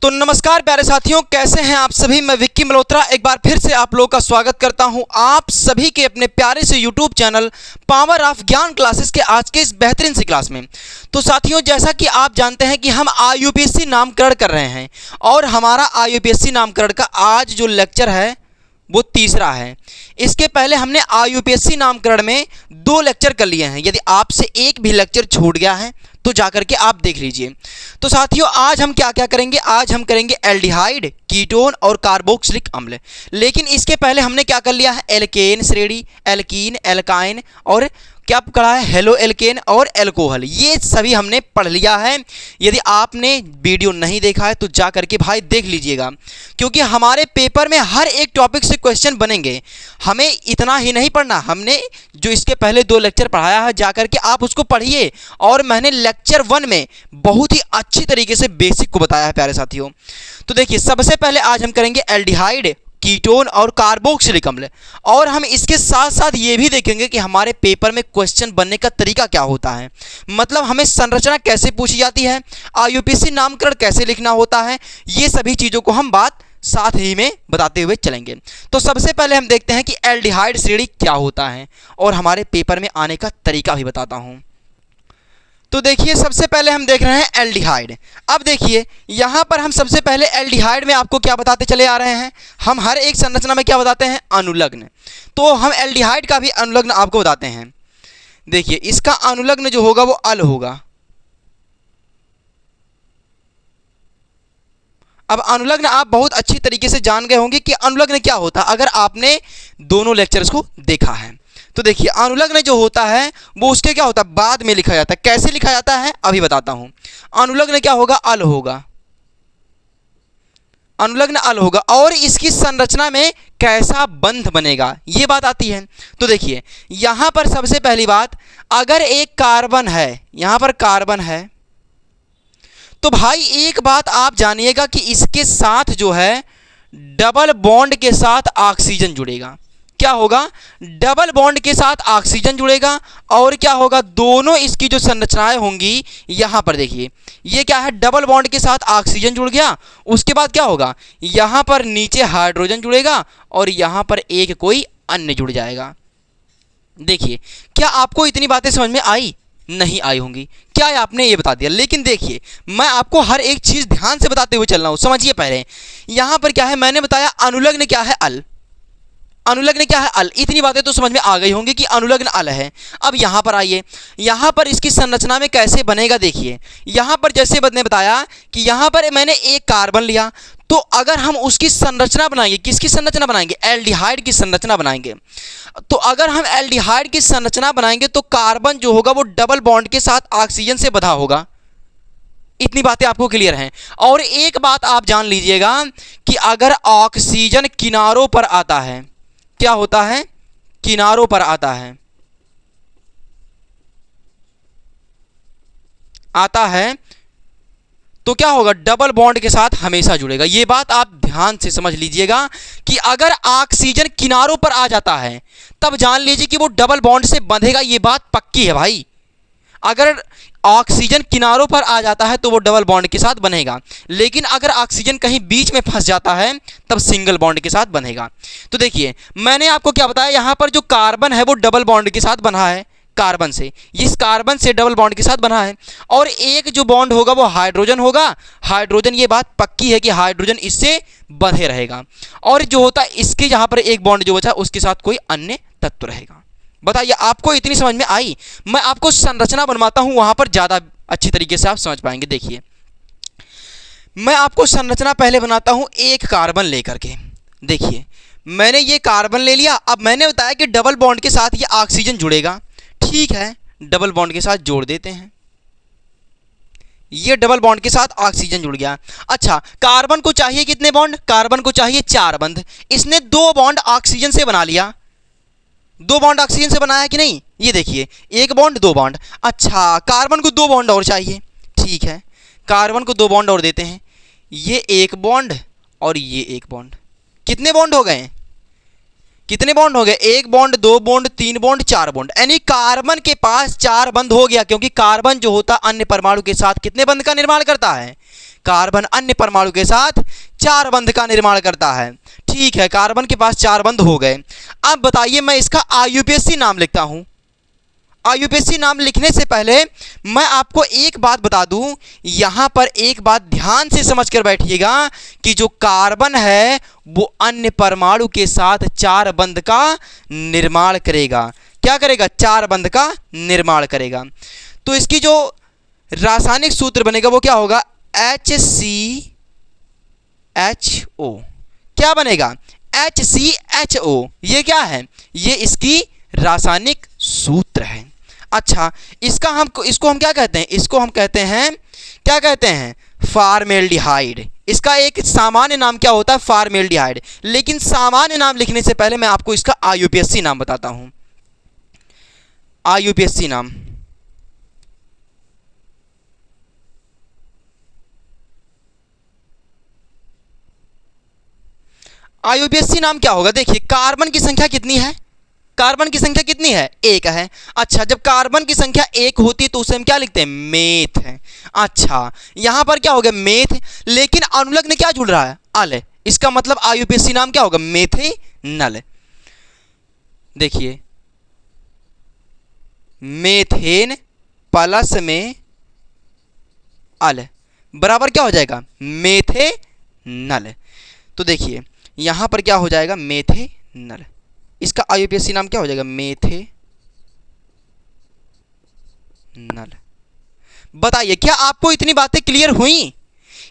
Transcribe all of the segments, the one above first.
तो नमस्कार प्यारे साथियों, कैसे हैं आप सभी। मैं विक्की मल्होत्रा एक बार फिर से आप लोगों का स्वागत करता हूं आप सभी के अपने प्यारे से यूट्यूब चैनल पावर ऑफ ज्ञान क्लासेस के आज के इस बेहतरीन सी क्लास में। तो साथियों, जैसा कि आप जानते हैं कि हम IUPAC नामकरण कर रहे हैं और हमारा IUPAC नामकरण का आज जो लेक्चर है वो तीसरा है। इसके पहले हमने IUPAC नामकरण में 2 लेक्चर कर लिए हैं। यदि आपसे एक भी लेक्चर छूट गया है तो जाकर के आप देख लीजिए। तो साथियों, आज हम क्या क्या करेंगे, आज हम करेंगे एल्डिहाइड, कीटोन और कार्बोक्सिलिक अम्ल। लेकिन इसके पहले हमने क्या कर लिया है, एल्केन श्रेणी, एल्कीन, एल्काइन और क्या पढ़ा है, हेलो एल्केन और एल्कोहल, ये सभी हमने पढ़ लिया है। यदि आपने वीडियो नहीं देखा है तो जा करके भाई देख लीजिएगा, क्योंकि हमारे पेपर में हर एक टॉपिक से क्वेश्चन बनेंगे। हमें इतना ही नहीं पढ़ना, हमने जो इसके पहले 2 लेक्चर पढ़ाया है जा करके आप उसको पढ़िए। और मैंने लेक्चर 1 में बहुत ही अच्छी तरीके से बेसिक को बताया है प्यारे साथियों। तो देखिए, सबसे पहले आज हम करेंगे एल्डिहाइड, कीटोन और कार्बोक्सिलिक अम्ल, और हम इसके साथ साथ ये भी देखेंगे कि हमारे पेपर में क्वेश्चन बनने का तरीका क्या होता है। मतलब हमें संरचना कैसे पूछी जाती है, IUPAC नामकरण कैसे लिखना होता है, ये सभी चीज़ों को हम बात साथ ही में बताते हुए चलेंगे। तो सबसे पहले हम देखते हैं कि एल्डिहाइड श्रेणी क्या होता है और हमारे पेपर में आने का तरीका भी बताता हूँ। तो देखिए, सबसे पहले हम देख रहे हैं एल्डिहाइड। अब देखिए, यहाँ पर हम सबसे पहले एल्डिहाइड में आपको क्या बताते चले आ रहे हैं, हम हर एक संरचना में क्या बताते हैं, अनुलग्न। तो हम एल्डिहाइड का भी अनुलग्न आपको बताते हैं। देखिए, इसका अनुलग्न जो होगा वो अल होगा। अब अनुलग्न आप बहुत अच्छी तरीके से जान गए होंगे कि अनुलग्न क्या होता है, अगर आपने दोनों लेक्चर्स को देखा है। तो देखिए, अनुलग्न जो होता है वो उसके क्या होता है, बाद में लिखा जाता है। कैसे लिखा जाता है अभी बताता हूं। अनुलग्न क्या होगा, अल होगा, अनुलग्न अल होगा। और इसकी संरचना में कैसा बंध बनेगा ये बात आती है। तो देखिए, यहां पर सबसे पहली बात, अगर एक कार्बन है, यहां पर कार्बन है, तो भाई एक बात आप जानिएगा कि इसके साथ जो है डबल बॉन्ड के साथ ऑक्सीजन जुड़ेगा। क्या होगा, डबल बॉन्ड के साथ ऑक्सीजन जुड़ेगा। और क्या होगा, दोनों इसकी जो संरचनाएं होंगी, यहां पर देखिए, ये क्या है, डबल बॉन्ड के साथ ऑक्सीजन जुड़ गया। उसके बाद क्या होगा, यहां पर नीचे हाइड्रोजन जुड़ेगा और यहां पर एक कोई अन्य जुड़ जाएगा। देखिए, क्या आपको इतनी बातें समझ में आई? नहीं आई होंगी, क्या आपने ये बता दिया। लेकिन देखिए, मैं आपको हर एक चीज ध्यान से बताते हुए चल रहा हूं, समझिए। पहले यहां पर क्या है, मैंने बताया अनुलग्न क्या है, अल। अनुलग्न क्या है, अल। इतनी बातें तो समझ में आ गई होंगी कि अनुलग्न अल है। अब यहां पर आइए, यहां पर इसकी संरचना में कैसे बनेगा। देखिए, यहां पर जैसे मैंने बताया कि यहां पर मैंने एक कार्बन लिया, तो अगर हम उसकी संरचना बनाएंगे, किसकी संरचना बनाएंगे, एल्डिहाइड की संरचना बनाएंगे। तो अगर हम एल्डिहाइड की संरचना बनाएंगे तो कार्बन जो होगा वो डबल बॉन्ड के साथ ऑक्सीजन से बंधा होगा। इतनी बातें आपको क्लियर हैं। और एक बात आप जान लीजिएगा कि अगर ऑक्सीजन किनारों पर आता है, क्या होता है, किनारों पर आता है, तो क्या होगा, डबल बॉन्ड के साथ हमेशा जुड़ेगा। ये बात आप ध्यान से समझ लीजिएगा कि अगर ऑक्सीजन किनारों पर आ जाता है तब जान लीजिए कि वो डबल बॉन्ड से बंधेगा। ये बात पक्की है भाई। अगर ऑक्सीजन किनारों पर आ जाता है तो वो डबल बॉन्ड के साथ बनेगा, लेकिन अगर ऑक्सीजन कहीं बीच में फंस जाता है तब सिंगल बॉन्ड के साथ बनेगा। तो देखिए, मैंने आपको क्या बताया, यहां पर जो कार्बन है वो डबल बॉन्ड के साथ बना है, कार्बन से, इस कार्बन से डबल बॉन्ड के साथ बना है। और एक जो बॉन्ड होगा वो हाइड्रोजन होगा। हाइड्रोजन, ये बात पक्की है कि हाइड्रोजन इससे बंधे रहेगा। और जो होता है इसके यहां पर एक बॉन्ड जो बचा उसके साथ कोई अन्य तत्व रहेगा। बताइए, आपको इतनी समझ में आई? मैं आपको संरचना बनवाता हूं, वहां पर ज्यादा अच्छी तरीके से आप समझ पाएंगे। देखिए, मैं आपको संरचना पहले बनाता हूं एक कार्बन लेकर के। देखिए, मैंने ये कार्बन ले लिया। अब मैंने बताया कि डबल बॉन्ड के साथ ये ऑक्सीजन जुड़ेगा। ठीक है, डबल बॉन्ड के साथ जोड़ देते हैं। ये डबल बॉन्ड के साथ ऑक्सीजन जुड़ गया। अच्छा, कार्बन को चाहिए कितने बॉन्ड, कार्बन को चाहिए 4 बंध। इसने 2 बॉन्ड ऑक्सीजन से बना लिया। 2 बॉन्ड ऑक्सीजन से बनाया कि नहीं, ये देखिए, 1 बॉन्ड 2 बॉन्ड। अच्छा, कार्बन को 2 बॉन्ड और चाहिए। ठीक है, कार्बन को 2 बॉन्ड और देते हैं। ये 1 बॉन्ड और ये 1 बॉन्ड, कितने बॉन्ड हो गए, कितने बॉन्ड हो गए, 1 बॉन्ड, 2 बॉन्ड, 3 बॉन्ड, 4 बॉन्ड। यानी कार्बन के पास 4 बंध हो गया, क्योंकि कार्बन जो होता अन्य परमाणु के साथ कितने बंध का निर्माण करता है, कार्बन अन्य परमाणु के साथ 4 बंध का निर्माण करता है। ठीक है, कार्बन के पास 4 बंध हो गए। अब बताइए, मैं इसका आईयूपीएसी नाम लिखता हूं। आईयूपीएसी नाम लिखने से पहले मैं आपको एक बात बता दूं, यहां पर एक बात ध्यान से समझ कर बैठिएगा कि जो कार्बन है वो अन्य परमाणु के साथ 4 बंध का निर्माण करेगा। क्या करेगा? 4 बंध का निर्माण करेगा। तो इसकी जो रासायनिक सूत्र बनेगा वो क्या होगा? HCHO। क्या बनेगा? HCHO। ये क्या है? ये इसकी रासायनिक सूत्र है। अच्छा, इसको हम क्या कहते हैं? इसको हम कहते हैं, क्या कहते हैं? फॉर्मेल्डिहाइड। इसका एक सामान्य नाम क्या होता है? फॉर्मेल्डिहाइड। लेकिन सामान्य नाम लिखने से पहले मैं आपको इसका आईयूपीएसी नाम बताता हूं। आईयूपीएसी नाम, आईयूपीएसी नाम क्या होगा? देखिए, कार्बन की संख्या कितनी है? कार्बन की संख्या कितनी है? 1 है। अच्छा, जब कार्बन की संख्या 1 होती है तो उसे हम क्या लिखते हैं? मेथ है। अच्छा, यहां पर क्या हो गया? मेथ। लेकिन अनुलग्न क्या जुड़ रहा है? अल। इसका मतलब आईयूपीएसी नाम क्या होगा? मेथेनल। देखिए, मेथेन प्लस में अल बराबर क्या हो जाएगा? मेथेनल। तो देखिए, यहां पर क्या हो जाएगा? मेथेनल। इसका आईयूपीएसी नाम क्या हो जाएगा? मेथेनल। बताइए, क्या आपको इतनी बातें क्लियर हुई?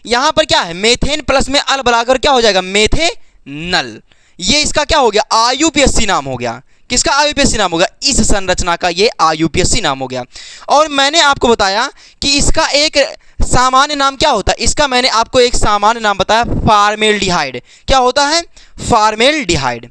यहां पर क्या है? मेथेन प्लस में अल बराबर क्या हो जाएगा? मेथेनल। ये इसका क्या हो गया? आईयूपीएसी नाम हो गया। किसका आईयूपीएसी नाम होगा? इस संरचना का ये आईयूपीएसी नाम हो गया। और मैंने आपको बताया कि इसका एक सामान्य नाम क्या होता है? इसका मैंने आपको एक सामान्य नाम बताया, फॉर्मेल्डिहाइड। क्या होता है? फॉर्मेल्डिहाइड।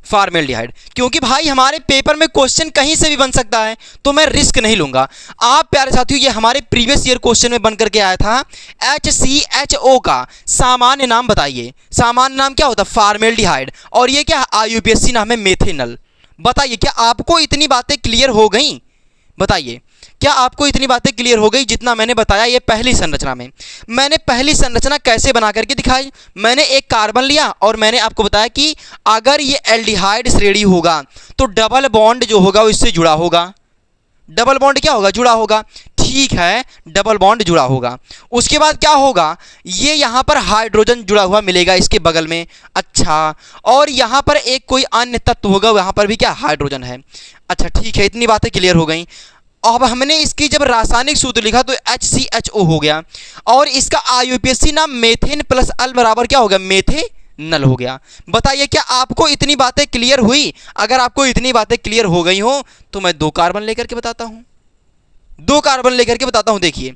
फॉर्मेल्डिहाइड। क्योंकि भाई हमारे पेपर में क्वेश्चन कहीं से भी बन सकता है, तो मैं रिस्क नहीं लूंगा। आप प्यारे साथियों, ये हमारे प्रीवियस ईयर क्वेश्चन में बन करके आया था। HCHO का सामान्य नाम बताइए। सामान्य नाम क्या होता है? फॉर्मेल्डिहाइड। और ये क्या? आईयूपीएसी नाम है मेथेनल। बताइए, क्या आपको इतनी बातें क्लियर हो गई? बताइए, क्या आपको इतनी बातें क्लियर हो गई जितना मैंने बताया? ये पहली संरचना में मैंने पहली संरचना कैसे बना करके दिखाई। मैंने एक कार्बन लिया और मैंने आपको बताया कि अगर ये एल्डिहाइड श्रेणी होगा तो डबल बॉन्ड जो होगा वो इससे जुड़ा होगा। डबल बॉन्ड क्या होगा? जुड़ा होगा। ठीक है, डबल बॉन्ड जुड़ा होगा। उसके बाद क्या होगा? ये यहाँ पर हाइड्रोजन जुड़ा हुआ मिलेगा इसके बगल में। अच्छा, और यहाँ पर एक कोई अन्य तत्व होगा, वहाँ पर भी क्या? हाइड्रोजन है। अच्छा, ठीक है, इतनी बातें क्लियर हो गई। अब हमने इसकी जब रासायनिक सूत्र लिखा तो HCHO हो गया और इसका आईयूपीएसी नाम मेथेन प्लस अल बराबर क्या हो गया? मेथेनल हो गया। बताइए, क्या आपको इतनी बातें क्लियर हुई? अगर आपको इतनी बातें क्लियर हो गई हो तो मैं 2 कार्बन लेकर के बताता हूं। 2 कार्बन लेकर के बताता हूं। देखिए,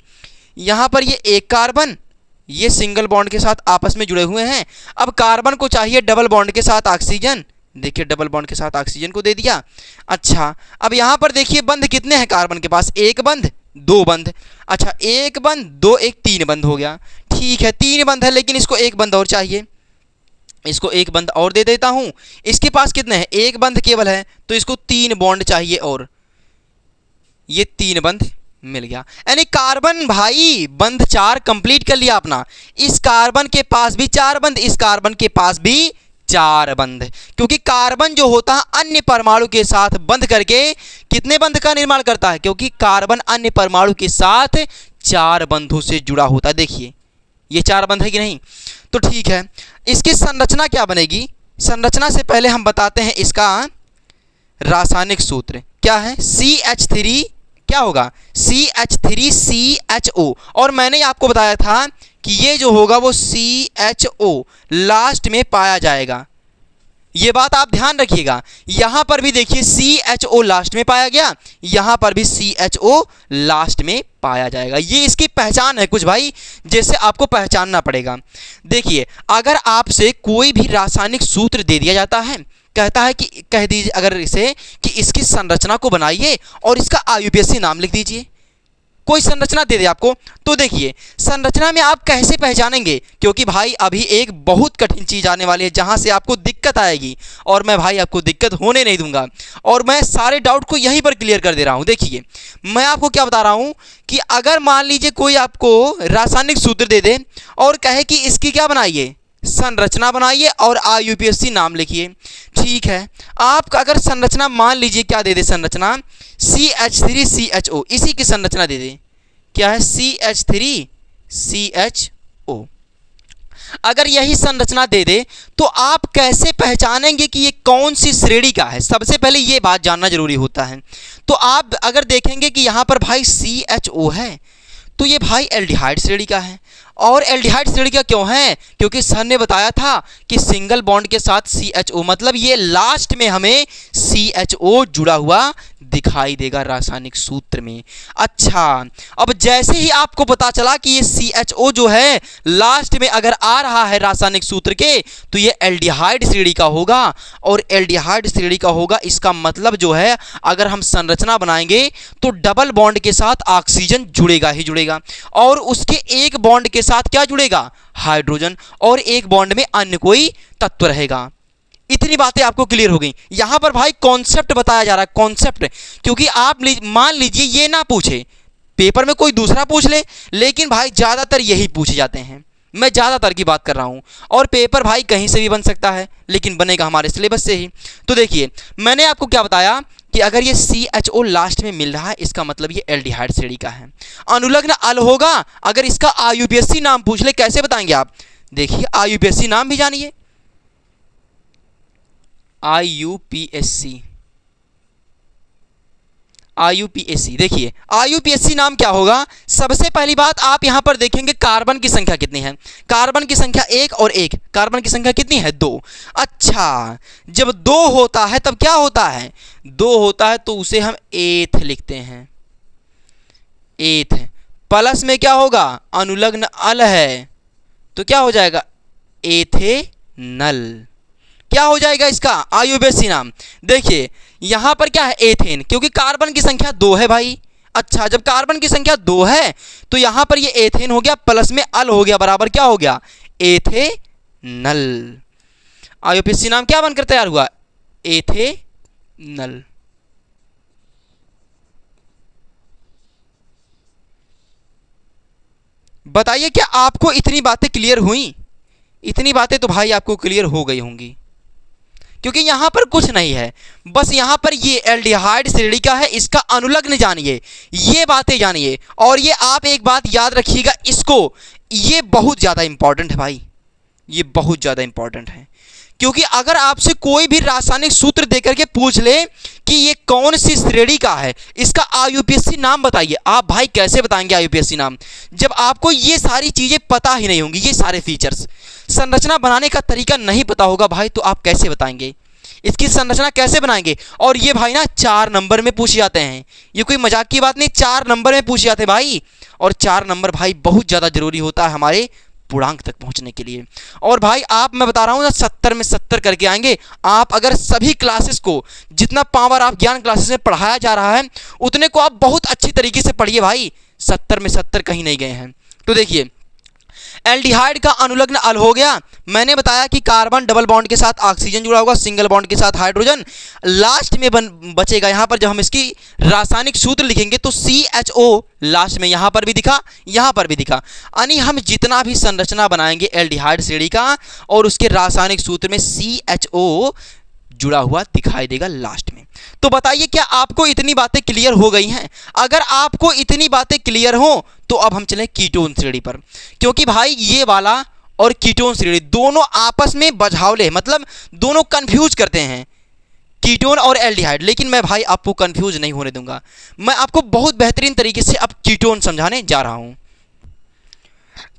यहां पर ये एक कार्बन, ये सिंगल बॉन्ड के साथ आपस में जुड़े हुए हैं। अब कार्बन को चाहिए डबल बॉन्ड के साथ ऑक्सीजन। देखिए, डबल बॉन्ड के साथ ऑक्सीजन को दे दिया। अच्छा, अब यहां पर देखिए बंध कितने हैं कार्बन के पास? 1 बंध, 2 बंध। अच्छा, 1 बंध, 2, 1, 3 बंध हो गया। ठीक है, 3 बंध है, लेकिन इसको 1 बंध और चाहिए। इसको 1 बंध और दे देता हूं। इसके पास कितने हैं? 1 बंध केवल है, तो इसको 3 बॉन्ड चाहिए और ये 3 बंध मिल गया। यानी कार्बन भाई बंध 4 कंप्लीट कर लिया अपना। इस कार्बन के पास भी 4 बंध, इस कार्बन के पास भी 4 बंध। क्योंकि कार्बन जो होता है अन्य परमाणु के साथ बंध करके कितने बंध का निर्माण करता है? क्योंकि कार्बन अन्य परमाणु के साथ 4 बंधों से जुड़ा होता है। देखिए, ये 4 बंध है कि नहीं? तो ठीक है, इसकी संरचना क्या बनेगी? संरचना से पहले हम बताते हैं इसका रासायनिक सूत्र क्या है। CH3 क्या होगा? CH3CHO। और मैंने आपको बताया था कि ये जो होगा वो CHO लास्ट में पाया जाएगा। ये बात आप ध्यान रखिएगा। यहां पर भी देखिए CHO लास्ट में पाया गया, यहां पर भी CHO लास्ट में पाया जाएगा। ये इसकी पहचान है कुछ भाई, जैसे आपको पहचानना पड़ेगा। देखिए, अगर आपसे कोई भी रासायनिक सूत्र दे दिया जाता है, कहता है कि कह दीजिए अगर इसे कि इसकी संरचना को बनाइए और इसका आईयूपीएसी नाम लिख दीजिए, कोई संरचना दे दे आपको, तो देखिए संरचना में आप कैसे पहचानेंगे, क्योंकि भाई अभी एक बहुत कठिन चीज़ आने वाली है जहां से आपको दिक्कत आएगी, और मैं भाई आपको दिक्कत होने नहीं दूंगा, और मैं सारे डाउट को यहीं पर क्लियर कर दे रहा हूं। देखिए मैं आपको क्या बता रहा हूं कि अगर मान लीजिए कोई आपको रासायनिक सूत्र दे दे और कहे कि इसकी क्या बनाइए, संरचना बनाइए और IUPAC नाम लिखिए, ठीक है। आप अगर संरचना मान लीजिए क्या दे दे, संरचना CH3CHO, इसी की संरचना दे दे, क्या है CH3CHO, अगर यही संरचना दे दे तो आप कैसे पहचानेंगे कि ये कौन सी श्रेणी का है? सबसे पहले ये बात जानना जरूरी होता है। तो आप अगर देखेंगे कि यहाँ पर भाई CHO है तो ये भाई एल्डिहाइड श्रेणी का है, और एल्डिहाइड श्रेणी का क्यों है? क्योंकि सर ने बताया था कि सिंगल बॉन्ड के साथ CHO, मतलब ये लास्ट में हमें CHO जुड़ा हुआ दिखाई देगा रासायनिक सूत्र में। अच्छा, अब जैसे ही आपको पता चला कि ये CHO जो है लास्ट में अगर आ रहा है रासायनिक सूत्र के, तो ये एल्डिहाइड श्रेणी का होगा, और एल्डिहाइड श्रेणी का होगा इसका मतलब जो है अगर हम संरचना बनाएंगे तो डबल बॉन्ड के साथ ऑक्सीजन जुड़ेगा ही जुड़ेगा, और उसके एक बॉन्ड के साथ क्या जुड़ेगा, हाइड्रोजन, और एक बॉन्ड में अन्य कोई तत्व रहेगा। इतनी बातें आपको क्लियर हो गई। यहां पर भाई कॉन्सेप्ट बताया जा रहा है, कॉन्सेप्ट, क्योंकि आप मान लीजिए ये ना पूछे, पेपर में कोई दूसरा पूछ ले, लेकिन भाई ज्यादातर यही पूछे जाते हैं, मैं ज्यादातर की बात कर रहा हूं, और पेपर भाई कहीं से भी बन सकता है, लेकिन बनेगा हमारे सिलेबस से ही। तो देखिए मैंने आपको क्या बताया कि अगर ये CHO लास्ट में मिल रहा है इसका मतलब ये एल्डिहाइड श्रेणी का है। अनुलग्न अल होगा, अगर इसका IUPAC नाम पूछ ले कैसे बताएंगे आप? देखिए IUPAC नाम भी जानिए, IUPAC देखिए IUPAC नाम क्या होगा? सबसे पहली बात आप यहां पर देखेंगे कार्बन की संख्या कितनी है, कार्बन की संख्या 1 और 1, कार्बन की संख्या कितनी है? 2। अच्छा, जब 2 होता है तब क्या होता है? 2 होता है तो उसे हम एथ लिखते हैं, एथ। प्लस में क्या होगा? अनुलग्न अल है तो क्या हो जाएगा? एथेनल। क्या हो जाएगा इसका IUPAC नाम? देखिए यहां पर क्या है? एथेन, क्योंकि कार्बन की संख्या 2 है भाई। अच्छा, जब कार्बन की संख्या 2 है तो यहां पर ये एथेन हो गया, प्लस में अल हो गया, बराबर क्या हो गया? एथेनल। IUPAC नाम क्या बनकर तैयार हुआ? एथेनल। बताइए क्या आपको इतनी बातें क्लियर हुई? इतनी बातें तो भाई आपको क्लियर हो गई होंगी, क्योंकि यहां पर कुछ नहीं है, बस यहां पर ये एल्डिहाइड श्रेणी का है, इसका अनुलग्न जानिए, ये बातें जानिए, और ये आप एक बात याद रखिएगा इसको, ये बहुत ज़्यादा इंपॉर्टेंट है भाई, ये बहुत ज़्यादा इंपॉर्टेंट है। क्योंकि अगर आपसे कोई भी रासायनिक सूत्र देकर के पूछ ले कि ये कौन सी श्रेणी का है, इसका IUPAC नाम बताइए, आप भाई कैसे बताएंगे IUPAC नाम जब आपको ये सारी चीज़ें पता ही नहीं होंगी, ये सारे फीचर्स, संरचना बनाने का तरीका नहीं पता होगा भाई, तो आप कैसे बताएंगे इसकी संरचना कैसे बनाएंगे? और ये भाई ना 4 नंबर में पूछे जाते हैं, ये कोई मजाक की बात नहीं, 4 नंबर में पूछे जाते हैं भाई, और 4 नंबर भाई बहुत ज़्यादा जरूरी होता है हमारे पूर्णांक तक पहुंचने के लिए। और भाई आप, मैं बता रहा हूं ना, 70 में 70 करके आएंगे आप, अगर सभी क्लासेस को, जितना पावर ऑफ ज्ञान क्लासेस में पढ़ाया जा रहा है उतने को आप बहुत अच्छी तरीके से पढ़िए भाई, 70 में 70 कहीं नहीं गए हैं। तो देखिए एल्डिहाइड का अनुलग्न अल हो गया, मैंने बताया कि कार्बन डबल बॉन्ड के साथ ऑक्सीजन जुड़ा होगा, सिंगल बॉन्ड के साथ हाइड्रोजन, लास्ट में बचेगा यहाँ पर जब हम इसकी रासायनिक सूत्र लिखेंगे तो CHO लास्ट में, यहाँ पर भी दिखा, यहाँ पर भी दिखा, यानी हम जितना भी संरचना बनाएंगे एल्डिहाइड श्रेणी का और उसके रासायनिक सूत्र में CHO जुड़ा हुआ दिखाई देगा लास्ट में। तो बताइए क्या आपको इतनी बातें क्लियर हो गई हैं? अगर आपको इतनी बातें क्लियर हो तो अब हम चलें कीटोन श्रेणी पर, क्योंकि भाई ये वाला और कीटोन श्रेणी दोनों आपस में बझावले, मतलब दोनों कंफ्यूज करते हैं, कीटोन और एल्डिहाइड, लेकिन मैं भाई आपको कंफ्यूज नहीं होने दूंगा, मैं आपको बहुत बेहतरीन तरीके से अब कीटोन समझाने जा रहा हूं।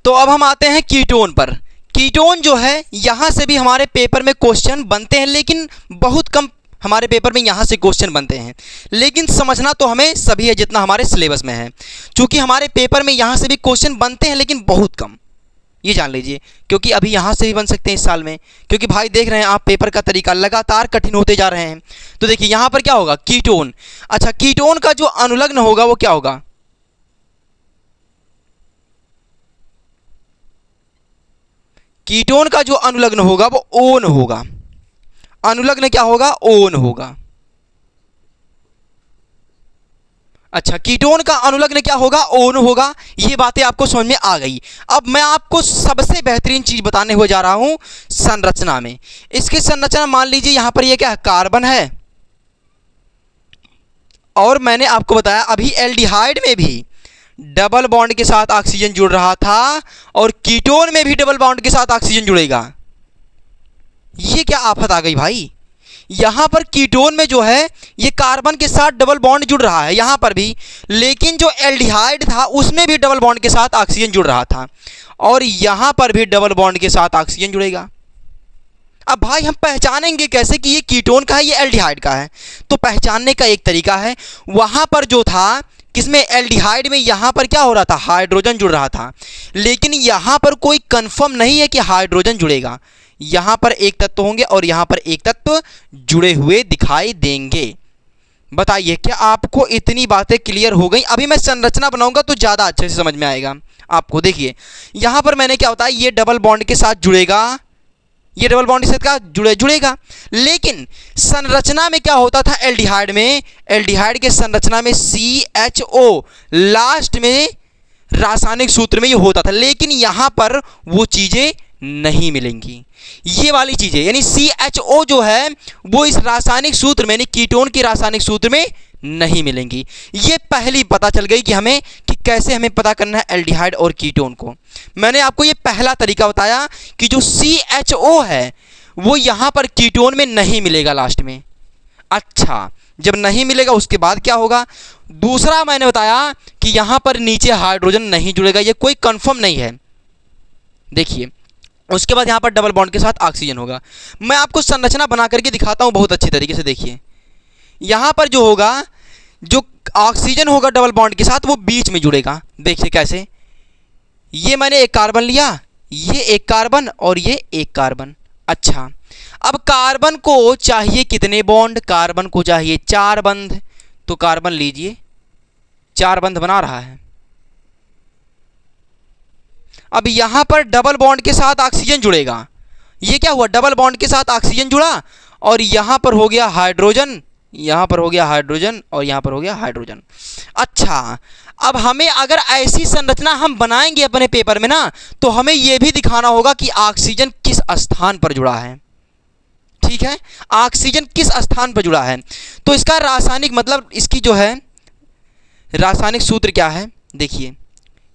तो अब हम आते हैं कीटोन पर। कीटोन जो है यहां से भी हमारे पेपर में क्वेश्चन बनते हैं, लेकिन बहुत कम हमारे पेपर में यहाँ से क्वेश्चन बनते हैं, लेकिन समझना तो हमें सभी है जितना हमारे सिलेबस में है, क्योंकि हमारे पेपर में यहाँ से भी क्वेश्चन बनते हैं लेकिन बहुत कम, ये जान लीजिए, क्योंकि अभी यहाँ से भी बन सकते हैं इस साल में, क्योंकि भाई देख रहे हैं आप पेपर का तरीका लगातार कठिन होते जा रहे हैं। तो देखिए यहाँ पर क्या होगा? कीटोन। अच्छा, कीटोन का जो अनुलग्न होगा वो क्या होगा? कीटोन का जो अनुलग्न होगा वो ओन होगा। अनुलग्न क्या होगा? ओन होगा। अच्छा, कीटोन का अनुलग्न क्या होगा? ओन होगा। ये बातें आपको समझ में आ गई। अब मैं आपको सबसे बेहतरीन चीज बताने हो जा रहा हूं संरचना में। इसकी संरचना मान लीजिए यहां पर ये क्या है? कार्बन है। और मैंने आपको बताया अभी एल्डिहाइड में भी डबल बॉन्ड के साथ ऑक्सीजन जुड़ रहा था और कीटोन में भी डबल बॉन्ड के साथ ऑक्सीजन जुड़ेगा। ये क्या आफत आ गई भाई? यहां पर कीटोन में जो है ये कार्बन के साथ डबल बॉन्ड जुड़ रहा है यहां पर भी, लेकिन जो एल्डिहाइड था उसमें भी डबल बॉन्ड के साथ ऑक्सीजन जुड़ रहा था और यहां पर भी डबल बॉन्ड के साथ ऑक्सीजन जुड़ेगा। अब भाई हम पहचानेंगे कैसे कि ये कीटोन का है ये एल्डिहाइड का है? तो पहचानने का एक तरीका है, वहां पर जो था किसमें? एल्डिहाइड में यहां पर क्या हो रहा था? हाइड्रोजन जुड़ रहा था, लेकिन यहां पर कोई कंफर्म नहीं है कि हाइड्रोजन जुड़ेगा। यहां पर एक तत्व होंगे और यहां पर एक तत्व जुड़े हुए दिखाई देंगे। बताइए क्या आपको इतनी बातें क्लियर हो गई? अभी मैं संरचना बनाऊंगा तो ज़्यादा अच्छे से समझ में आएगा आपको। देखिए यहां पर मैंने क्या होता है, ये डबल बॉन्ड के साथ जुड़ेगा, ये डबल बॉन्ड के साथ क्या जुड़ेगा, लेकिन संरचना में क्या होता था? एल्डिहाइड में, एल्डिहाइड के संरचना में CHO लास्ट में रासायनिक सूत्र में ये होता था, लेकिन यहां पर वो चीजें नहीं मिलेंगी। ये वाली चीजें यानी CHO जो है वो इस रासायनिक सूत्र में यानी कीटोन के रासायनिक सूत्र में नहीं मिलेंगी। ये पहली पता चल गई कि हमें कि कैसे हमें पता करना है एल्डिहाइड और कीटोन को। मैंने आपको ये पहला तरीका बताया कि जो CHO है वो यहां पर कीटोन में नहीं मिलेगा लास्ट में। अच्छा, जब नहीं मिलेगा उसके बाद क्या होगा? दूसरा मैंने बताया कि यहां पर नीचे हाइड्रोजन नहीं जुड़ेगा, ये कोई कंफर्म नहीं है। देखिए उसके बाद यहां पर डबल बॉन्ड के साथ ऑक्सीजन होगा। मैं आपको संरचना बना करके दिखाता हूं बहुत अच्छी तरीके से। देखिए यहां पर जो होगा, जो ऑक्सीजन होगा डबल बॉन्ड के साथ वो बीच में जुड़ेगा। देखिए कैसे, ये मैंने एक कार्बन लिया, ये एक कार्बन और ये एक कार्बन। अच्छा, अब कार्बन को चाहिए कितने बॉन्ड? कार्बन को चाहिए 4 बंध, तो कार्बन लीजिए 4 बंध बना रहा है। अब यहां पर डबल बॉन्ड के साथ ऑक्सीजन जुड़ेगा। ये क्या हुआ? डबल बॉन्ड के साथ ऑक्सीजन जुड़ा और यहां पर हो गया हाइड्रोजन, यहां पर हो गया हाइड्रोजन और यहां पर हो गया हाइड्रोजन। अच्छा, अब हमें अगर ऐसी संरचना हम बनाएंगे अपने पेपर में ना, तो हमें यह भी दिखाना होगा कि ऑक्सीजन किस स्थान पर जुड़ा है। ठीक है, ऑक्सीजन किस स्थान पर जुड़ा है। तो इसका रासायनिक मतलब, इसकी जो है रासायनिक सूत्र क्या है? देखिए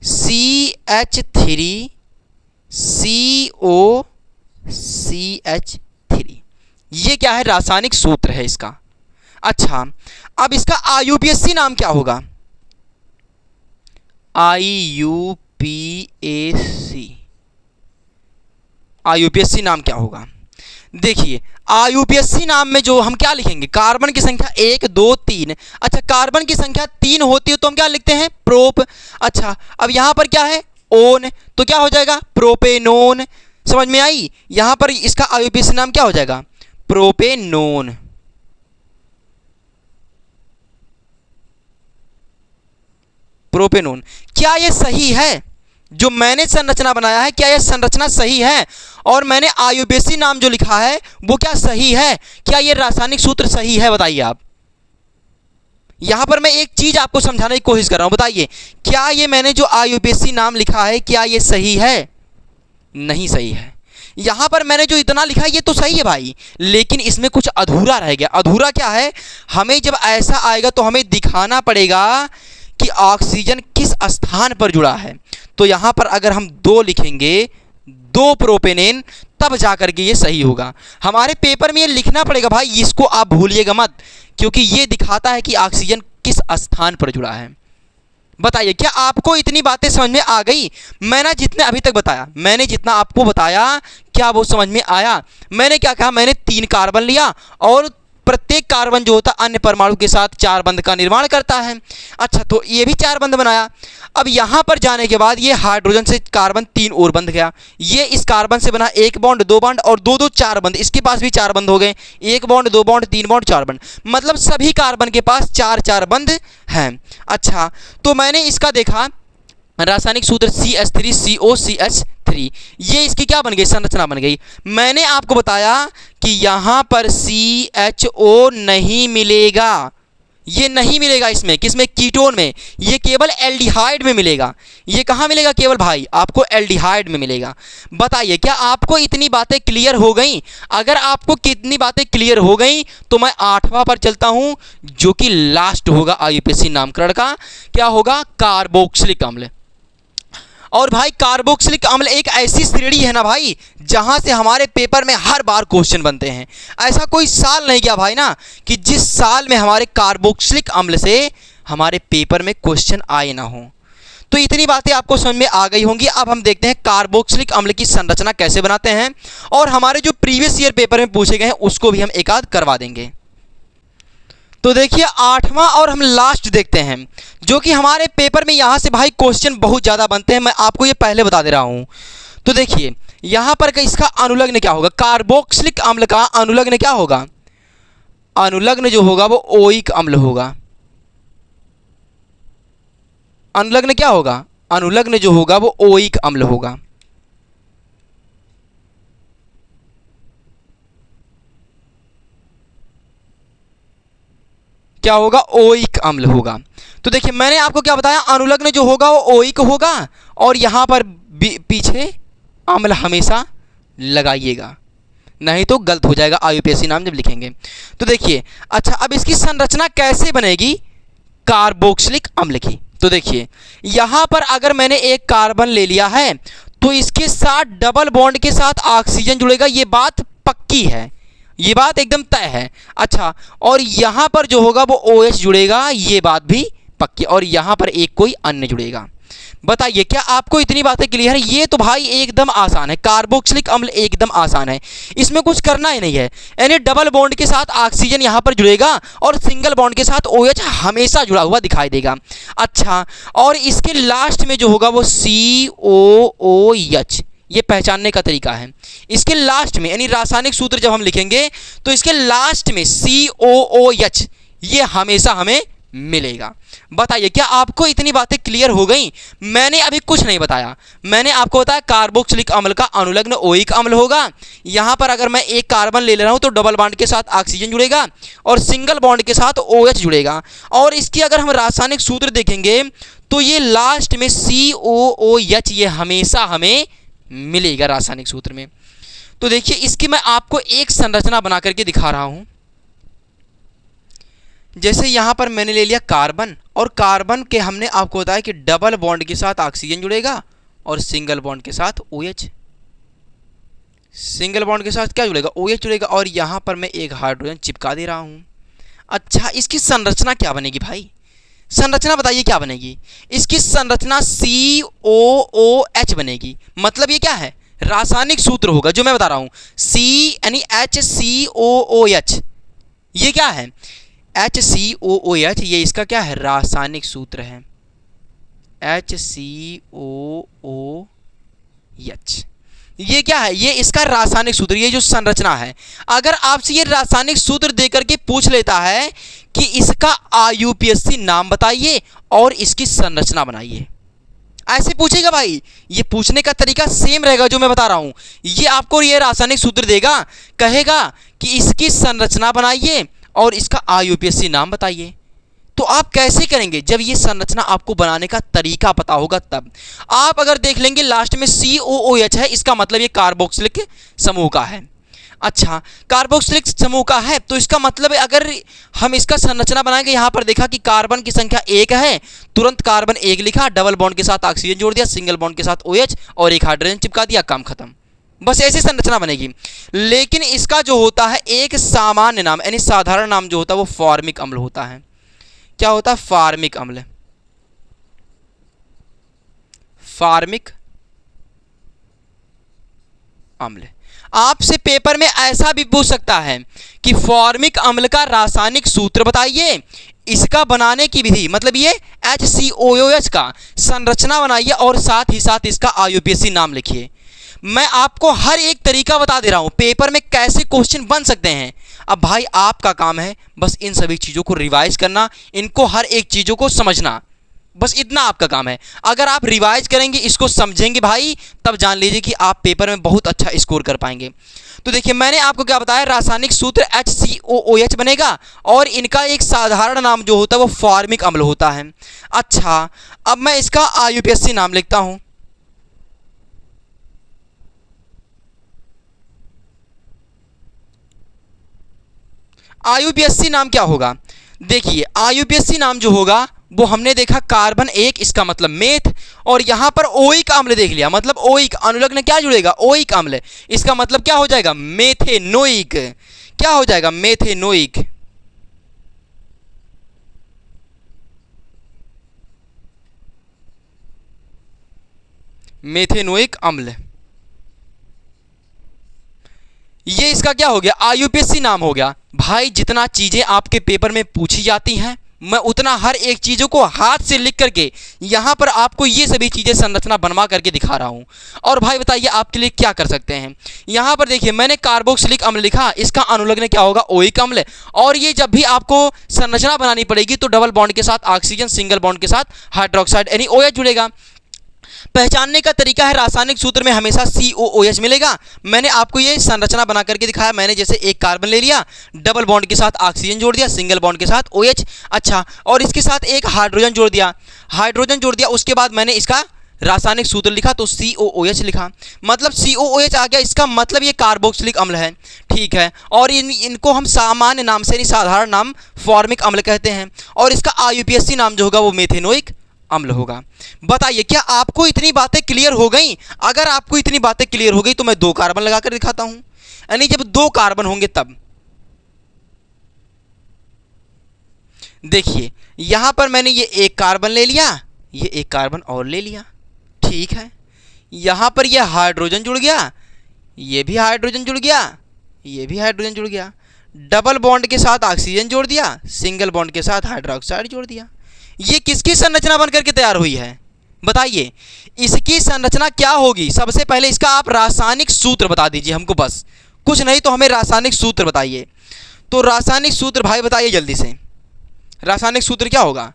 CH3COCH3, ये क्या है? रासायनिक सूत्र है इसका। अच्छा, अब इसका IUPAC नाम क्या होगा? IUPAC नाम क्या होगा? देखिए IUPAC नाम में जो हम क्या लिखेंगे? कार्बन की संख्या 1 2 3। अच्छा, कार्बन की संख्या 3 होती है तो हम क्या लिखते हैं? प्रोप। अच्छा, अब यहां पर क्या है? ओन, तो क्या हो जाएगा? प्रोपेनोन। समझ में आई? यहां पर इसका IUPAC नाम क्या हो जाएगा? प्रोपेनोन। प्रोपेनोन। क्या ये सही है? जो मैंने संरचना बनाया है क्या यह संरचना सही है? और मैंने IUPAC नाम जो लिखा है वो क्या सही है? क्या यह रासायनिक सूत्र सही है? बताइए आप। यहां पर मैं एक चीज आपको समझाने की कोशिश कर रहा हूं, बताइए क्या ये मैंने जो IUPAC नाम लिखा है क्या ये सही है? नहीं सही है। यहां पर मैंने जो इतना लिखा है ये तो सही है भाई, लेकिन इसमें कुछ अधूरा रह गया। अधूरा क्या है? हमें जब ऐसा आएगा तो हमें दिखाना पड़ेगा कि ऑक्सीजन किस स्थान पर जुड़ा है। तो यहां पर अगर हम 2 लिखेंगे, 2 प्रोपेनेन, तब जाकर के ये सही होगा। हमारे पेपर में ये लिखना पड़ेगा भाई, इसको आप भूलिएगा मत, क्योंकि ये दिखाता है कि ऑक्सीजन किस स्थान पर जुड़ा है। बताइए क्या आपको इतनी बातें समझ में आ गई? मैंने जितने अभी तक बताया, मैंने जितना आपको बताया क्या वो समझ में आया? मैंने क्या कहा? मैंने 3 कार्बन लिया और प्रत्येक कार्बन जो होता है अन्य परमाणु के साथ 4 बंध का निर्माण करता है। अच्छा, तो ये भी 4 बंध बनाया। अब यहां पर जाने के बाद ये हाइड्रोजन से कार्बन 3 और बंध गया। ये इस कार्बन से बना 1 बॉन्ड 2 बॉन्ड और 2 2 4 बंध, इसके पास भी 4 बंध हो गए। 1 बॉन्ड 2 बॉन्ड 3 बॉन्ड 4 बंध, मतलब सभी कार्बन के पास 4 4 बंध हैं। अच्छा, तो मैंने इसका देखा रासायनिक सूत्र CH3COCH3, ये इसकी क्या बन गई, संरचना बन गई। मैंने आपको बताया कि यहाँ पर CHO नहीं मिलेगा, ये नहीं मिलेगा इसमें, किसमें, कीटोन में, ये केवल एल्डिहाइड में मिलेगा। ये कहाँ मिलेगा केवल भाई, आपको एल्डिहाइड में मिलेगा। बताइए क्या आपको इतनी बातें क्लियर हो गई? अगर आपको कितनी बातें क्लियर हो गई तो मैं 8वां पर चलता हूं, जो कि लास्ट होगा IUPAC नामकरण का। क्या होगा, कार्बोक्सिलिक अम्ल। और भाई कार्बोक्सिलिक अम्ल एक ऐसी श्रेणी है ना भाई, जहां से हमारे पेपर में हर बार क्वेश्चन बनते हैं। ऐसा कोई साल नहीं गया भाई ना कि जिस साल में हमारे कार्बोक्सिलिक अम्ल से हमारे पेपर में क्वेश्चन आए ना हो। तो इतनी बातें आपको समझ में आ गई होंगी। अब हम देखते हैं कार्बोक्सिलिक अम्ल की संरचना कैसे बनाते हैं, और हमारे जो प्रीवियस ईयर पेपर में पूछे गए हैं उसको भी हम एक आध करवा देंगे। तो देखिए 8वां और हम लास्ट देखते हैं, जो कि हमारे पेपर में यहाँ से भाई क्वेश्चन बहुत ज़्यादा बनते हैं, मैं आपको ये पहले बता दे रहा हूँ। तो देखिए यहाँ पर इसका अनुलग्न क्या होगा, कार्बोक्सिलिक अम्ल का अनुलग्न क्या होगा, अनुलग्न जो होगा वो ओइक अम्ल होगा। अनुलग्न क्या होगा, अनुलग्न जो होगा वो ओइक अम्ल होगा। क्या होगा, ओइक अम्ल होगा। तो देखिए मैंने आपको क्या बताया, अनुलग्न जो होगा वो ओइक होगा, और यहां पर पीछे अम्ल हमेशा लगाइएगा, नहीं तो गलत हो जाएगा IUPAC नाम जब लिखेंगे। तो देखिए अच्छा, अब इसकी संरचना कैसे बनेगी कार्बोक्सिलिक अम्ल की। तो देखिए यहां पर अगर मैंने एक कार्बन ले लिया है तो इसके साथ डबल बॉन्ड के साथ ऑक्सीजन जुड़ेगा, ये बात पक्की है, ये बात एकदम तय है। अच्छा, और यहां पर जो होगा वो OH जुड़ेगा, ये बात भी पक्की, और यहां पर एक कोई अन्य जुड़ेगा। बताइए क्या आपको इतनी बातें क्लियर है? ये तो भाई एकदम आसान है, कार्बोक्सिलिक अम्ल एकदम आसान है, इसमें कुछ करना ही नहीं है। यानी डबल बॉन्ड के साथ ऑक्सीजन यहां पर जुड़ेगा और सिंगल बॉन्ड के साथ OH हमेशा जुड़ा हुआ दिखाई देगा। अच्छा, और इसके लास्ट में जो होगा वो COOH, ये पहचानने का तरीका है। इसके लास्ट में यानी रासायनिक सूत्र जब हम लिखेंगे तो इसके लास्ट में COOH ये हमेशा हमें मिलेगा। बताइए क्या आपको इतनी बातें क्लियर हो गई? मैंने अभी कुछ नहीं बताया, मैंने आपको बताया कार्बोक्सिलिक अम्ल का अनुलग्न ओइक अम्ल होगा। यहां पर अगर मैं एक कार्बन ले रहा हूं तो डबल बॉन्ड के साथ ऑक्सीजन जुड़ेगा और सिंगल बॉन्ड के साथ OH जुड़ेगा। और इसकी अगर हम रासायनिक सूत्र देखेंगे तो ये लास्ट में COOH ये हमेशा हमें मिलेगा रासायनिक सूत्र में। तो देखिए इसकी मैं आपको एक संरचना बना करके दिखा रहा हूं। जैसे यहां पर मैंने ले लिया कार्बन, और कार्बन के हमने आपको बताया कि डबल बॉन्ड के साथ ऑक्सीजन जुड़ेगा और सिंगल बॉन्ड के साथ OH, सिंगल बॉन्ड के साथ क्या जुड़ेगा, OH जुड़ेगा, और यहां पर मैं एक हाइड्रोजन चिपका दे रहा हूं। अच्छा, इसकी संरचना क्या बनेगी भाई? संरचना बताइए क्या बनेगी? इसकी संरचना COOH बनेगी। मतलब ये क्या है, रासायनिक सूत्र होगा जो मैं बता रहा हूं, C यानी HCOOH, ये क्या है HCOOH, ये इसका क्या है, रासायनिक सूत्र है HCOOH। ये क्या है, ये इसका रासायनिक सूत्र, ये जो संरचना है। अगर आपसे ये रासायनिक सूत्र देकर के पूछ लेता है कि इसका IUPAC नाम बताइए और इसकी संरचना बनाइए, ऐसे पूछेगा भाई, ये पूछने का तरीका सेम रहेगा जो मैं बता रहा हूं। ये आपको ये रासायनिक सूत्र देगा, कहेगा कि इसकी संरचना बनाइए और इसका IUPAC नाम बताइए। तो आप कैसे करेंगे? जब ये संरचना आपको बनाने का तरीका पता होगा तब। आप अगर देख लेंगे लास्ट में COOH है, इसका मतलब ये कार्बोक्सिलिक समूह का है। अच्छा, कार्बोक्सिलिक समूह का है तो इसका मतलब है अगर हम इसका संरचना बनाएंगे, यहां पर देखा कि कार्बन की संख्या 1 है, तुरंत कार्बन 1 लिखा, डबल बॉन्ड के साथ ऑक्सीजन जोड़ दिया, सिंगल बॉन्ड के साथ OH और एक हाइड्रोजन चिपका दिया, काम खत्म। बस ऐसी संरचना बनेगी। लेकिन इसका जो होता है एक सामान्य नाम यानी साधारण नाम जो होता है वो फॉर्मिक अम्ल होता है। क्या होता है? फॉर्मिक अम्ल। फॉर्मिक अम्ल। आपसे पेपर में ऐसा भी पूछ सकता है कि फॉर्मिक अम्ल का रासायनिक सूत्र बताइए, इसका बनाने की विधि, मतलब ये HCOOH का संरचना बनाइए और साथ ही साथ इसका IUPAC नाम लिखिए। मैं आपको हर एक तरीका बता दे रहा हूं पेपर में कैसे क्वेश्चन बन सकते हैं। अब भाई आपका काम है बस इन सभी चीज़ों को रिवाइज करना, इनको हर एक चीज़ों को समझना, बस इतना आपका काम है। अगर आप रिवाइज करेंगे, इसको समझेंगे भाई, तब जान लीजिए कि आप पेपर में बहुत अच्छा स्कोर कर पाएंगे। तो देखिए मैंने आपको क्या बताया, रासायनिक सूत्र HCOOH बनेगा और इनका एक साधारण नाम जो होता है वो फॉर्मिक अम्ल होता है। अच्छा, अब मैं इसका IUPAC नाम लिखता हूं। IUPAC नाम क्या होगा? देखिए IUPAC नाम जो होगा वो हमने देखा कार्बन 1, इसका मतलब मेथ, और यहां पर ओइक अम्ल देख लिया, मतलब ओइक अनुलग्न क्या जुड़ेगा, ओइक अम्ल, इसका मतलब क्या हो जाएगा, मेथेनोइक। क्या हो जाएगा, मेथेनोइक। मेथेनोइक अम्ल, ये इसका क्या हो गया, IUPAC नाम हो गया। भाई जितना चीजें आपके पेपर में पूछी जाती हैं, मैं उतना हर एक चीज़ों को हाथ से लिख करके यहाँ पर आपको ये सभी चीज़ें संरचना बनवा करके दिखा रहा हूँ। और भाई बताइए आपके लिए क्या कर सकते हैं। यहाँ पर देखिए मैंने कार्बोक्सिलिक अम्ल लिखा, इसका अनुलग्न क्या होगा, ओइक अम्ल। और ये जब भी आपको संरचना बनानी पड़ेगी तो डबल बॉन्ड के साथ ऑक्सीजन, सिंगल बॉन्ड के साथ हाइड्रोक्साइड यानी OH जुड़ेगा। पहचानने का तरीका है, रासायनिक सूत्र में हमेशा COOH मिलेगा। मैंने आपको ये संरचना बना करके दिखाया। मैंने जैसे एक कार्बन ले लिया, डबल बॉन्ड के साथ ऑक्सीजन जोड़ दिया, सिंगल बॉन्ड के साथ OH, अच्छा, और इसके साथ एक हाइड्रोजन जोड़ दिया, उसके बाद मैंने इसका रासायनिक सूत्र लिखा तो COOH लिखा, मतलब COOH आ गया। इसका मतलब ये कार्बोक्सिलिक अम्ल है, ठीक है। और इनको हम सामान्य नाम से, साधारण नाम फॉर्मिक अम्ल कहते हैं। और इसका IUPAC नाम जो होगा वो मेथेनोइक अम्ल होगा। बताइए क्या आपको इतनी बातें क्लियर हो गई? अगर आपको इतनी बातें क्लियर हो गई तो मैं 2 कार्बन लगाकर दिखाता हूं, यानी जब 2 कार्बन होंगे तब। देखिए यहां पर मैंने ये एक कार्बन ले लिया, ये एक कार्बन और ले लिया, ठीक है। यहां पर ये हाइड्रोजन जुड़ गया, ये भी हाइड्रोजन जुड़ गया, ये भी हाइड्रोजन जुड़ गया, डबल बॉन्ड के साथ ऑक्सीजन जोड़ दिया, सिंगल बॉन्ड के साथ हाइड्रोक्साइड जोड़ दिया। ये किसकी संरचना बनकर के तैयार हुई है, बताइए इसकी संरचना क्या होगी। सबसे पहले इसका आप रासायनिक सूत्र बता दीजिए हमको, बस कुछ नहीं तो हमें रासायनिक सूत्र बताइए। तो रासायनिक सूत्र भाई बताइए जल्दी से, रासायनिक सूत्र क्या होगा।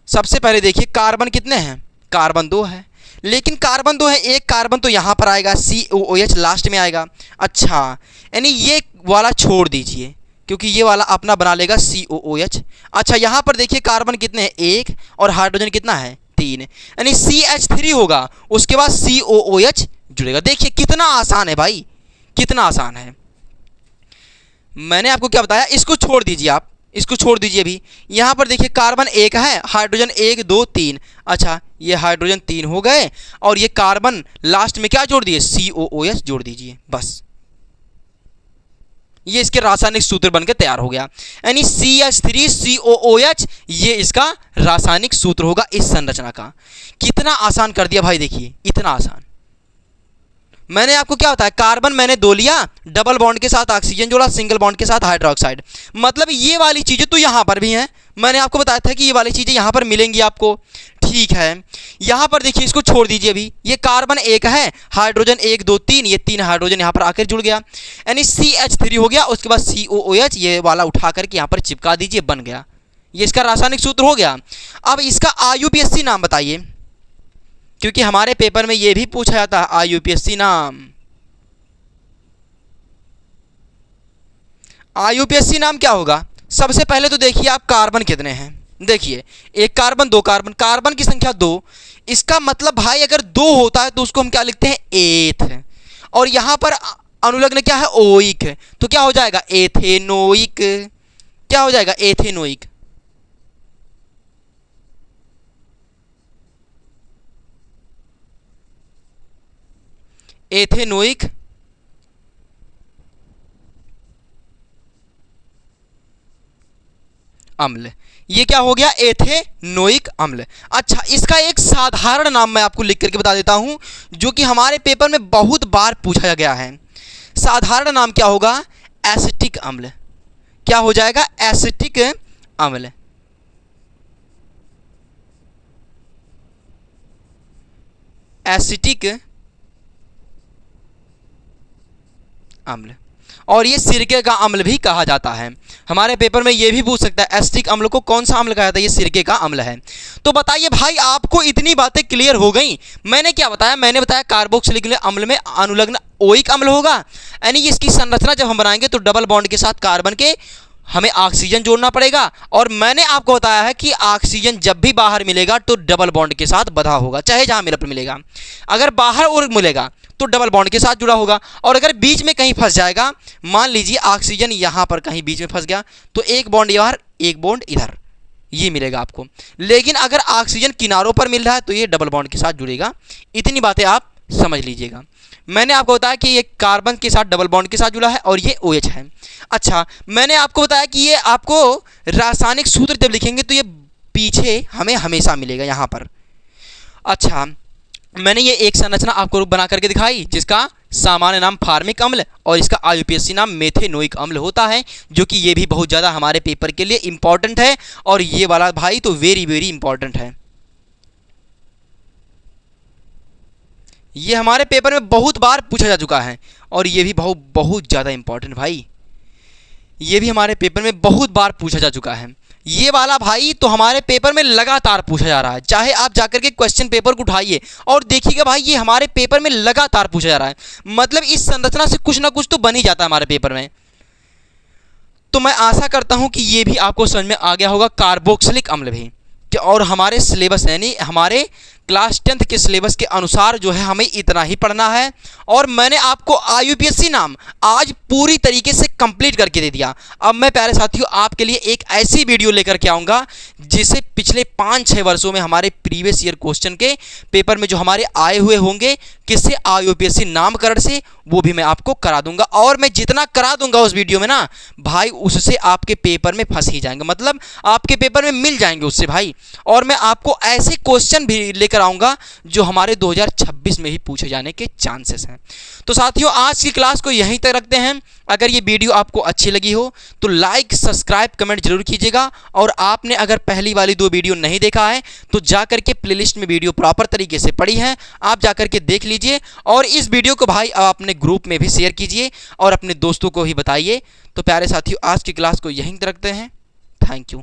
सबसे पहले देखिए कार्बन कितने हैं, कार्बन 2 है, लेकिन कार्बन 2 है, एक कार्बन तो यहाँ पर आएगा, COOH लास्ट में आएगा। अच्छा, यानी ये वाला छोड़ दीजिए क्योंकि ये वाला अपना बना लेगा COOH। अच्छा, यहाँ पर देखिए कार्बन कितने हैं, 1, और हाइड्रोजन कितना है, 3, यानी CH3 होगा, उसके बाद COOH जुड़ेगा। देखिए कितना आसान है भाई, कितना आसान है। मैंने आपको क्या बताया, इसको छोड़ दीजिए, आप इसको छोड़ दीजिए अभी। यहाँ पर देखिए कार्बन 1 है, हाइड्रोजन 1 2 3, अच्छा ये हाइड्रोजन 3 हो गए, और ये कार्बन लास्ट में क्या जोड़ दिए, COOH जोड़ दीजिए, बस ये इसके रासायनिक सूत्र बनकर तैयार हो गया। यानी CH3COOH ये इसका रासायनिक सूत्र होगा इस संरचना का। कितना आसान कर दिया भाई, देखिए इतना आसान। मैंने आपको क्या बताया, कार्बन मैंने 2 लिया, डबल बॉन्ड के साथ ऑक्सीजन जोड़ा, सिंगल बॉन्ड के साथ हाइड्रोक्साइड, मतलब ये वाली चीज़ें तो यहाँ पर भी हैं। मैंने आपको बताया था कि ये वाली चीज़ें यहाँ पर मिलेंगी आपको, ठीक है। यहाँ पर देखिए इसको छोड़ दीजिए अभी, ये कार्बन 1 है, हाइड्रोजन 1 2 3, ये 3 हाइड्रोजन यहाँ पर आकर जुड़ गया, यानी CH3 हो गया। उसके बाद COOH ये वाला उठा करके यहाँ पर चिपका दीजिए, बन गया, ये इसका रासायनिक सूत्र हो गया। अब इसका IUPAC नाम बताइए, क्योंकि हमारे पेपर में ये भी पूछा जाता है IUPAC नाम। IUPAC नाम क्या होगा। सबसे पहले तो देखिए आप कार्बन कितने हैं, देखिए एक कार्बन, 2 कार्बन, कार्बन की संख्या 2, इसका मतलब भाई अगर 2 होता है तो उसको हम क्या लिखते हैं, एथ, और यहां पर अनुलग्न क्या है, ओइक, तो क्या हो जाएगा, एथेनोइक। क्या हो जाएगा, एथेनोइक। एथेनोइक अम्ल, ये क्या हो गया, एथेनोइक अम्ल। अच्छा, इसका एक साधारण नाम मैं आपको लिख करके बता देता हूं, जो कि हमारे पेपर में बहुत बार पूछा गया है। साधारण नाम क्या होगा, एसिटिक अम्ल। क्या हो जाएगा, एसिटिक अम्ल। एसिटिक अम्ल। और ये सिरके का अम्ल भी कहा जाता है। हमारे पेपर में ये भी पूछ सकता है एसिटिक अम्ल को कौन सा अम्ल कहा जाता है, ये सिरके का अम्ल है। तो बताइए भाई, आपको इतनी बातें क्लियर हो गई। मैंने क्या बताया, मैंने बताया कार्बोक्सिलिक अम्ल में अनुलग्न ओइक अम्ल होगा, यानी इसकी संरचना जब हम बनाएंगे तो डबल बॉन्ड के साथ कार्बन के हमें ऑक्सीजन जोड़ना पड़ेगा। और मैंने आपको बताया है कि ऑक्सीजन जब भी बाहर मिलेगा तो डबल बॉन्ड के साथ बंधा होगा, चाहे जहां मिलेगा। अगर बाहर और मिलेगा तो डबल बॉन्ड के साथ जुड़ा होगा, और अगर बीच में कहीं फंस जाएगा, मान लीजिए ऑक्सीजन यहां पर कहीं बीच में फंस गया, तो एक बॉन्ड इधर एक बॉन्ड इधर, ये मिलेगा आपको। लेकिन अगर ऑक्सीजन किनारों पर मिल रहा है तो ये डबल बॉन्ड के साथ जुड़ेगा। इतनी बातें आप समझ लीजिएगा। मैंने आपको बताया कि ये कार्बन के साथ डबल बॉन्ड के साथ जुड़ा है और ये OH है। अच्छा, मैंने आपको बताया कि ये आपको रासायनिक सूत्र जब लिखेंगे तो ये पीछे हमें हमेशा मिलेगा यहाँ पर। अच्छा, मैंने ये एक संरचना आपको बना करके दिखाई जिसका सामान्य नाम फार्मिक अम्ल और इसका IUPAC नाम मेथेनोइक अम्ल होता है, जो कि ये भी बहुत ज़्यादा हमारे पेपर के लिए इंपॉर्टेंट है। और ये वाला भाई तो वेरी वेरी इंपॉर्टेंट है। ये हमारे पेपर में बहुत बार पूछा जा चुका है और ये भी बहुत ज़्यादा इंपॉर्टेंट भाई, ये भी हमारे पेपर में बहुत बार पूछा जा चुका है। ये वाला भाई तो हमारे पेपर में लगातार पूछा जा रहा है, चाहे आप जाकर के क्वेश्चन पेपर को उठाइए और देखिएगा भाई, ये हमारे पेपर में लगातार पूछा जा रहा है। मतलब इस संरचना से कुछ ना कुछ तो बन ही जाता है हमारे पेपर में। तो मैं आशा करता हूं कि ये भी आपको समझ में आ गया होगा, कार्बोक्सिलिक अम्ल भी। और हमारे सिलेबस यानी हमारे क्लास 10th के सिलेबस के अनुसार जो है हमें इतना ही पढ़ना है। और मैंने आपको IUPAC नाम आज पूरी तरीके से कंप्लीट करके दे दिया। अब मैं प्यारे साथियों आपके लिए एक ऐसी वीडियो लेकर के आऊँगा जिसे पिछले 5-6 वर्षों में हमारे प्रीवियस ईयर क्वेश्चन के पेपर में जो हमारे आए हुए होंगे किससे, IUPAC नामकरण से, वो भी मैं आपको करा दूंगा। और मैं जितना करा दूंगा उस वीडियो में ना भाई, उससे आपके पेपर में फंस ही जाएंगे, मतलब आपके पेपर में मिल जाएंगे उससे भाई। और मैं आपको ऐसे क्वेश्चन भी लेकर आऊँगा जो हमारे 2026 में ही पूछे जाने के चांसेस हैं। तो साथियों, आज की क्लास को यहीं तक रखते हैं। अगर ये वीडियो आपको अच्छी लगी हो तो लाइक, सब्सक्राइब, कमेंट जरूर कीजिएगा। और आपने अगर पहली वाली 2 वीडियो नहीं देखा है तो जाकर के प्लेलिस्ट में वीडियो प्रॉपर तरीके से पड़ी है, आप जाकर के देख लीजिए। और इस वीडियो को भाई आप अपने ग्रुप में भी शेयर कीजिए और अपने दोस्तों को ही बताइए। तो प्यारे साथियों, आज की क्लास को यहीं तक रखते हैं। Thank you.